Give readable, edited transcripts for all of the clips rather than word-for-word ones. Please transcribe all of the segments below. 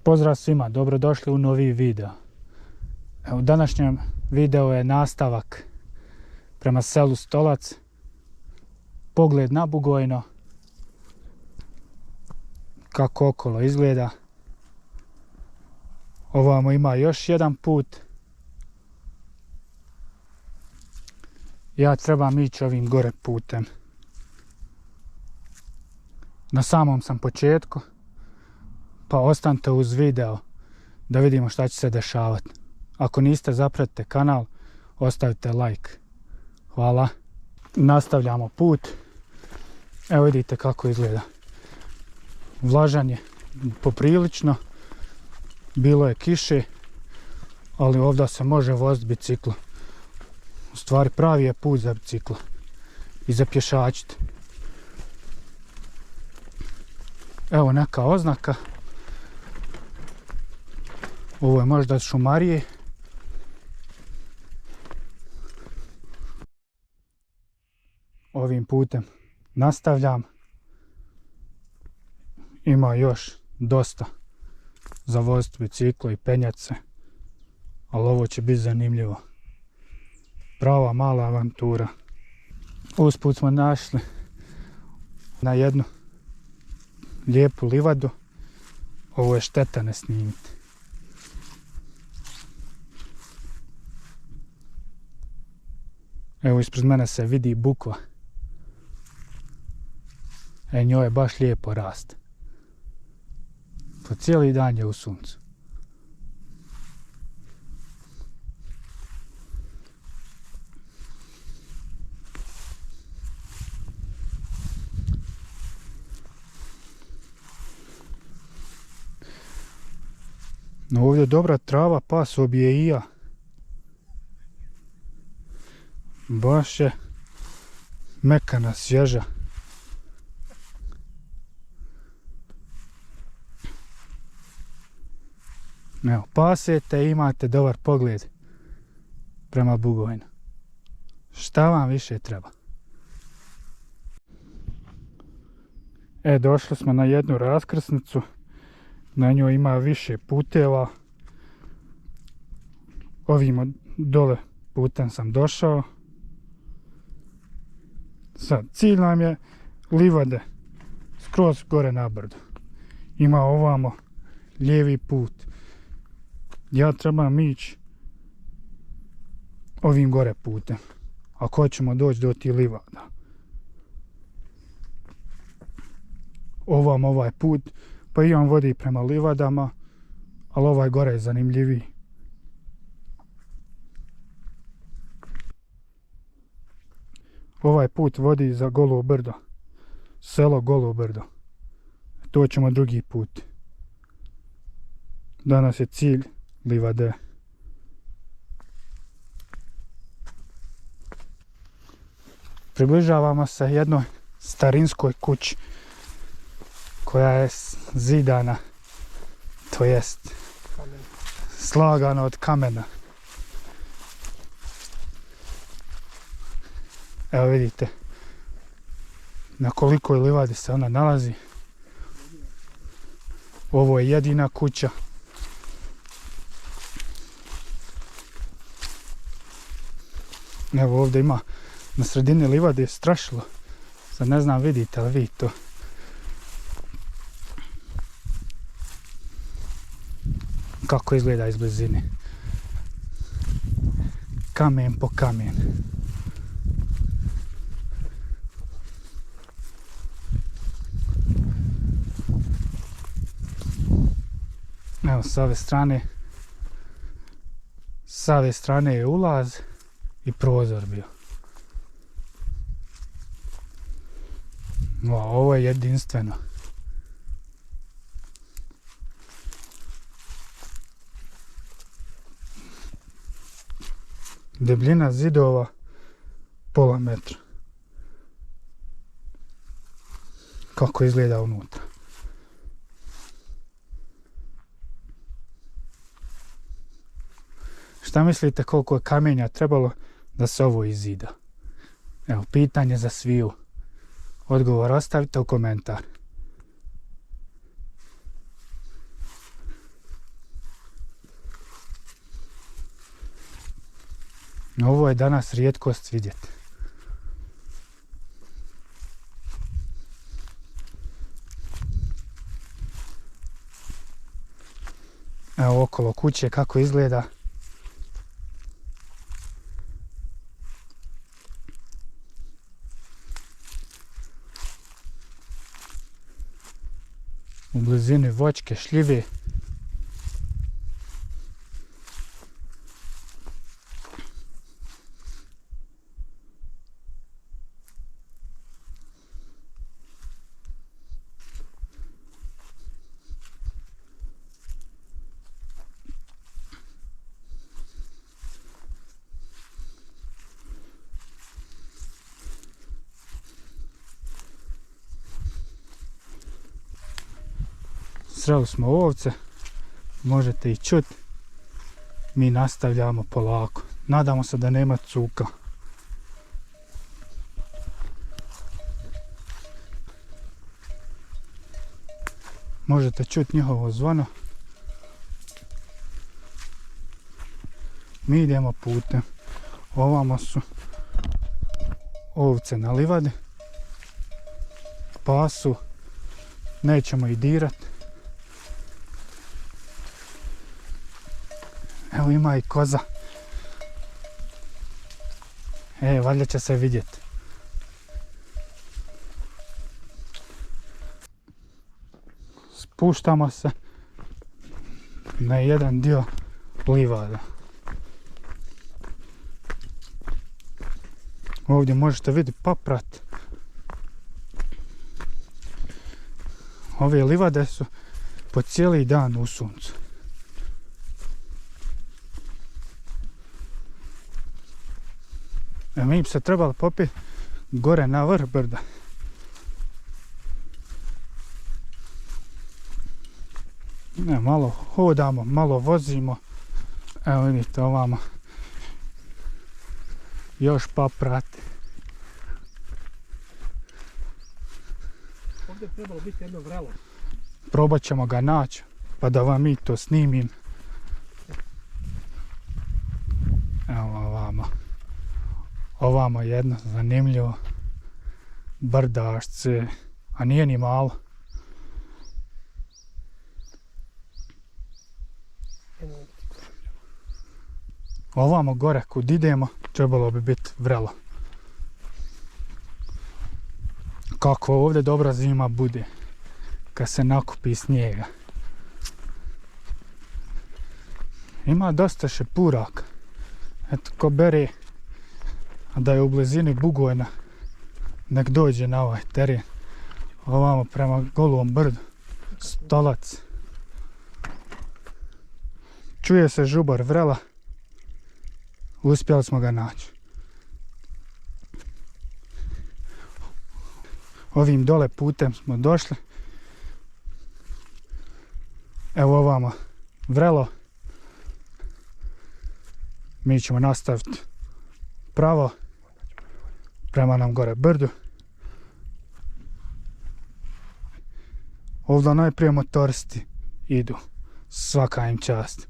Pozdrav svima, dobrodošli u novi video. U današnjem videu je nastavak prema selu Stolac. Pogled na Bugojno. Kako okolo izgleda. Ovamo ima još jedan put. Ja trebam ići ovim gore putem. Na samom sam početku. Pa ostanite uz video da vidimo šta će se dešavati. Ako niste, zapratite kanal, ostavite like. Hvala. Nastavljamo put. Evo vidite kako izgleda. Vlažan je poprilično. Bilo je kiše, ali ovdje se može voziti biciklo. U stvari pravi je put za biciklo i za pješačite. Evo neka oznaka. Ovo je možda šumarije. Ovim putem nastavljam. Ima još dosta za voziti biciklo i penjati se. Ali ovo će biti zanimljivo. Prava mala avantura. Usput smo našli na jednu lijepu livadu. Ovo je šteta ne snimiti. Evo ispred mene se vidi bukva. Njoj je baš lijepo rast. Po cijeli dan je u suncu. No ovdje je dobra trava, paso bi je i ja. Baš je mekana, svježa. Evo, pasete i imate dobar pogled prema Bugojnu. Šta vam više treba? Došli smo na jednu raskrsnicu. Na njoj ima više puteva. Ovim dole putem sam došao. Sad, cilj nam je livade, skroz gore na brdo. Ima ovamo lijevi put. Ja trebam ići ovim gore putem, ako hoćemo doći do tih livada. Ovamo ovaj put, pa i on vodi prema livadama, ali ovaj gore je zanimljiviji. Ovaj put vodi za Golo brdo, selo Golo brdo. To ćemo drugi put. Danas je cilj livade. Približavamo se jednoj starinskoj kući koja je zidana, to jest slagana od kamena. Evo vidite na kolikoj livadi se ona nalazi. Ovo je jedina kuća. Evo ovdje ima na sredini livade strašilo. Sad ne znam vidite li vi to. Kako izgleda iz blizine. Kamen po kamen. Evo s ove strane je ulaz i prozor bio. Ovo je jedinstveno. Debljina zidova pola metra. Kako izgleda unutra. Šta mislite koliko je kamenja trebalo da se ovo izida? Evo, pitanje za sviju. Odgovor ostavite u komentar. Ovo je danas rijetkost vidjeti. Evo okolo kuće kako izgleda. U blizini voćke, šljive. Sreli smo ovce, možete ih čuti. Mi nastavljamo polako. Nadamo se da nema cuka. Možete čuti njihovo zvono. Mi idemo putem. Ovamo su ovce na livadi. Pasu. Nećemo ih dirati. Evo ima i koza. Valjda će se vidjeti. Spuštamo se na jedan dio livada. Ovdje možete vidjeti paprat. Ove livade su po cijeli dan u suncu. Mi bi se trebali popiti gore na vrh brda. Malo hodamo, malo vozimo. Evo vidite ovamo. Još paprati. Ovdje bi trebalo biti jedno vrelo. Probat ćemo ga naći, pa da vam i to snimim. Evo ovamo. Ovamo jedno zanimljivo brdašce, a nije ni malo. Ovamo gore kud idemo trebalo bi biti vrelo. Kako ovdje dobra zima bude kad se nakupi snijega. Ima dosta šepuraka. Eto ko bere da je u blizini Bugojna, nek dođe na ovaj teren. Ovamo prema Golom brdu. Stolac. Čuje se žubar vrela. Uspjeli smo ga naći. Ovim dole putem smo došli. Evo ovamo vrelo. Mi ćemo nastaviti pravo prema nam gore brdu. Ovdje najprije motoristi idu. Svaka im čast.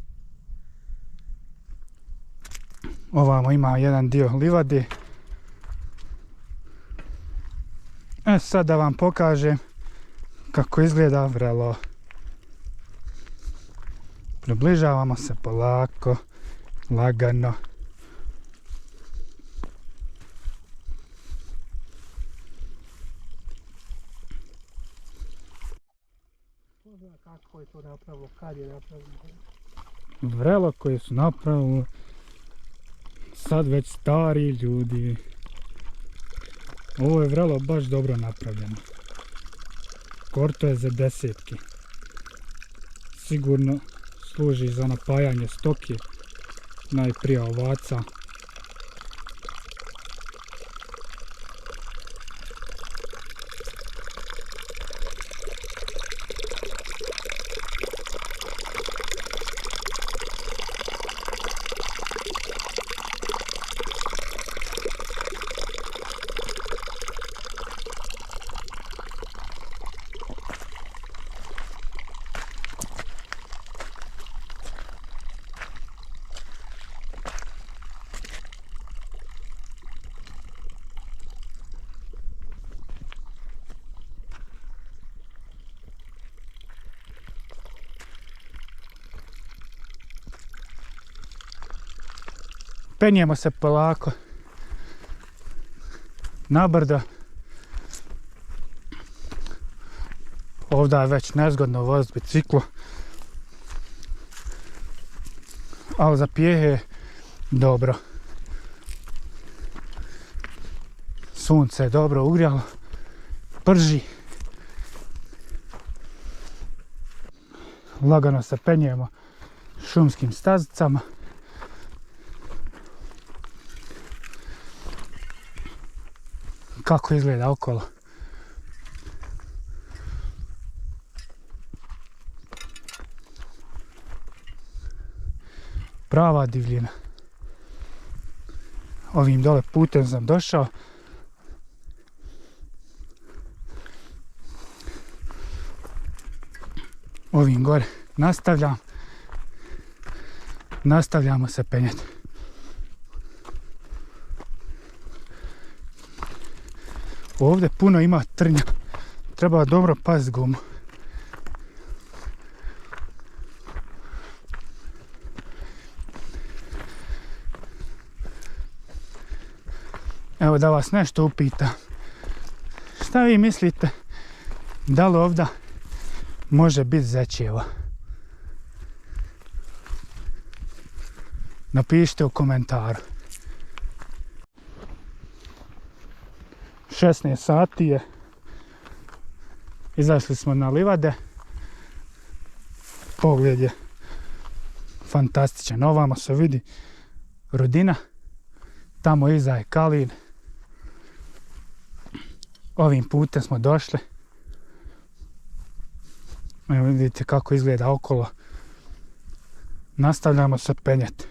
Ovamo ima jedan dio livade. Sad da vam pokažem kako izgleda vrelo. Približavamo se polako, lagano. Kako je to napravilo, kad je napravilo? Vrelo koje su napravili sad već stari ljudi. Ovo je vrelo baš dobro napravljeno. Korto je za desetke. Sigurno služi za napajanje stoke, najprije ovaca. penjemo se polako na brdo. Ovdje je već nezgodno voziti biciklo, ali za pjehe je dobro. Sunce je dobro ugrijalo, prži. Lagano se penjemo šumskim stazicama. Kako izgleda okolo. Prava divljina. Ovim dole putem sam došao. Ovim gore nastavljamo se penjeti. Ovdje puno ima trnja, treba dobro paziti gumu. Evo da vas nešto upitam. Šta vi mislite, da li ovdje može biti zečeva? Napišite u komentaru. 16 sati je. Izašli smo na livade. Pogled je fantastičan. Ovamo se vidi Rudina. Tamo iza je Kalin. Ovim putem smo došli. Evo vidite kako izgleda okolo. Nastavljamo se penjeti.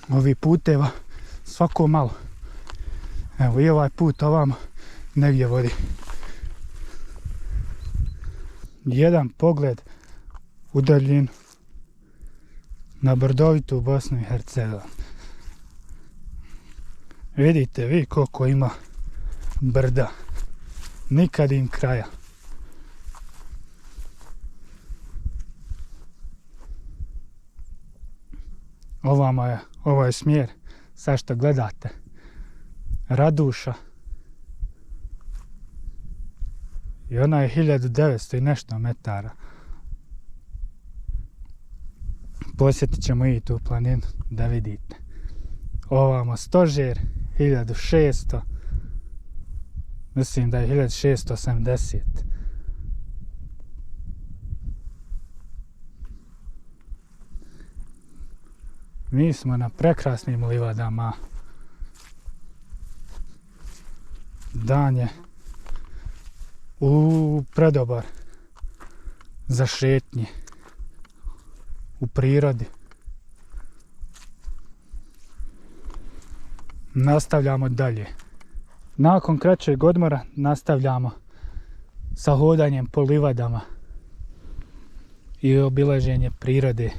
Ovi puteva svako malo. Evo i ovaj put ovamo negdje vodi. Jedan pogled u daljinu na brdovitu Bosnu i Hercegovinu. Vidite vi koliko ima brda. Nikad im kraja. Ovamo je, ovo je smjer, sad što gledate, Raduša. I ona je 1900 i nešto metara. Posjetit ćemo i tu planinu da vidite. Ovamo Stožer, 1600, mislim da je 1680. Mi smo na prekrasnim livadama. Dan je predobar za šetnje u prirodi. Nastavljamo dalje. Nakon kraćeg odmora nastavljamo sa hodanjem po livadama i obilaženje prirode.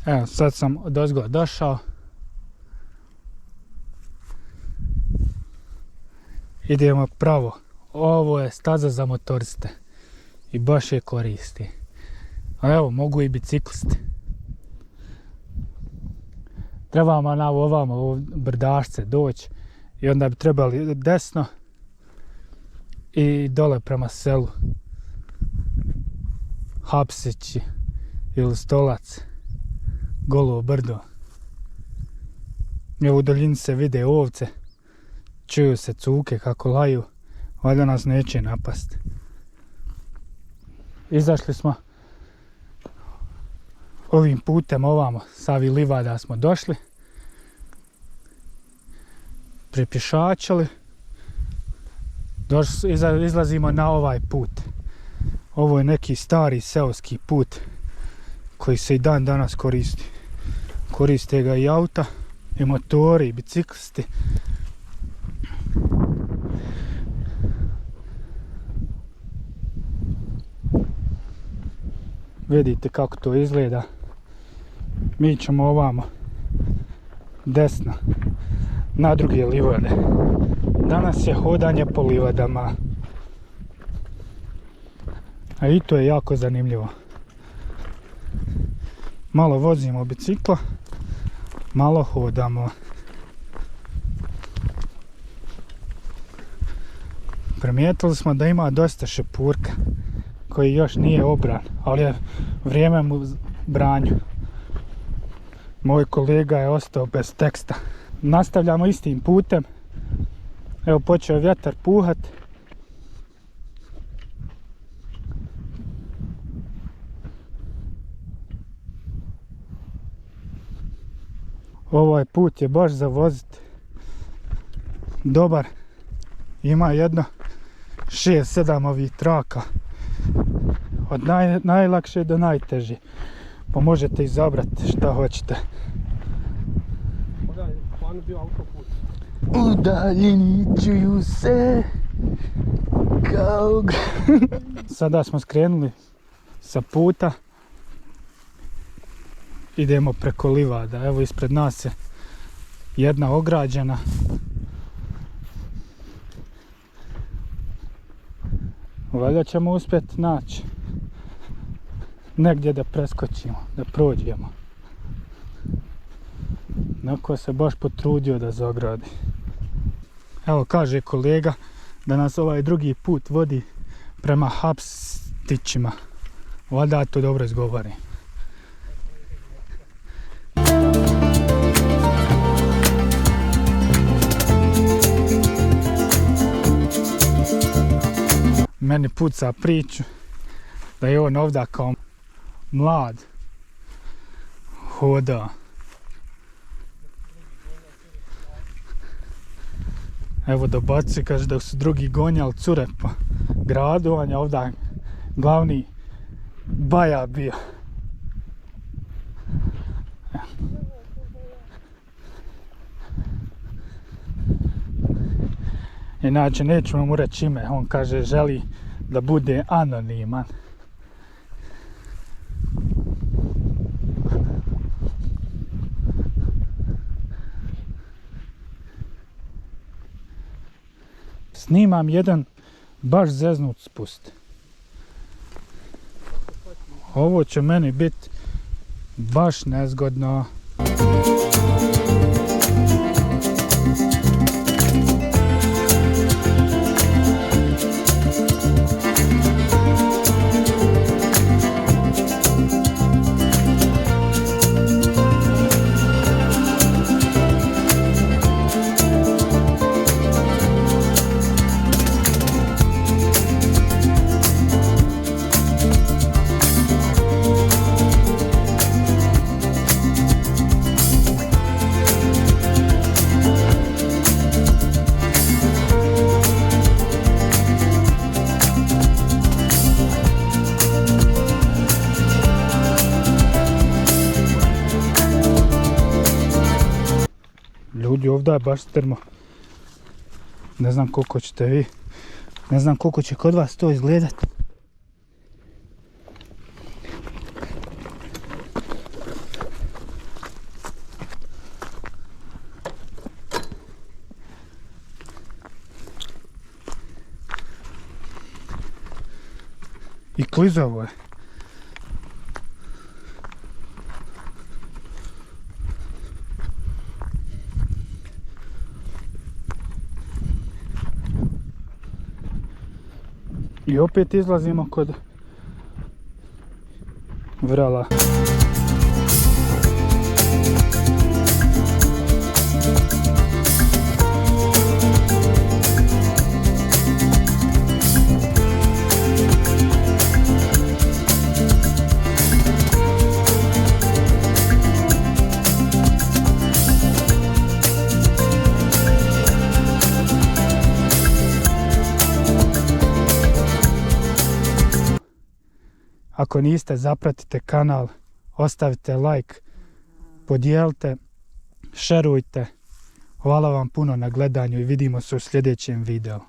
Evo, sad sam odozgo došao. Idemo pravo. Ovo je staza za motoriste i baš je koristi. A evo, mogu i biciklisti. Trebamo na ovamo brdašce doći i onda bi trebali desno i dole prema selu. Hapsići ili Stolac. Golo brdo. Evo u daljini se vide ovce. Čuju se cuke kako laju. Valjda nas neće napasti. izašli smo ovim putem ovamo, sa ovih livada smo došli, pripješačili, izlazimo na ovaj put. Ovo je neki stari seoski put koji se i dan danas koristi. Koriste ga i auta, i motori, i biciklisti. Vidite kako to izgleda. Mi ćemo ovamo desno na druge livade. Danas je hodanje po livadama. A i to je jako zanimljivo. Malo vozimo bicikla, malo hodamo. Primijetili smo da ima dosta šepurka koji još nije obran, ali je vrijeme mu branju. Moj kolega je ostao bez teksta. Nastavljamo istim putem. Evo počeo vjetar puhat. Ovaj put je baš za voziti. Dobar. Ima jedno 6-7 ovih traka. Od najlakše do najteže. Pa možete izabrati šta hoćete. Ovdje je plan bio autoput. Udaljeni čuju se kao... Sada smo skrenuli sa puta. Idemo preko livada. Evo ispred nas je jedna ograđena. Valjda ćemo uspjeti naći negdje da preskočimo, da prođemo. Neko se baš potrudio da zagradi. Evo kaže kolega da nas ovaj drugi put vodi prema Hapstićima. Valjda to dobro izgovori. Meni puca priču da je on ovdje kao mlad hoda. Evo dobaci, kaže da su drugi gonjali cure po gradu, on je ovdje glavni baja bio. Inače nećemo mu reći ime, on kaže želi da bude anoniman. Snimam jedan baš zeznut spust. Ovo će meni biti baš nezgodno. Ljudi, ovdje je baš strmo. Ne znam koliko ćete vi. Ne znam koliko će kod vas to izgledat. I klizavo je. I opet izlazimo kod vrela. Ako niste, zapratite kanal, ostavite like, podijelite, šerujte. Hvala vam puno na gledanju i vidimo se u sljedećem videu.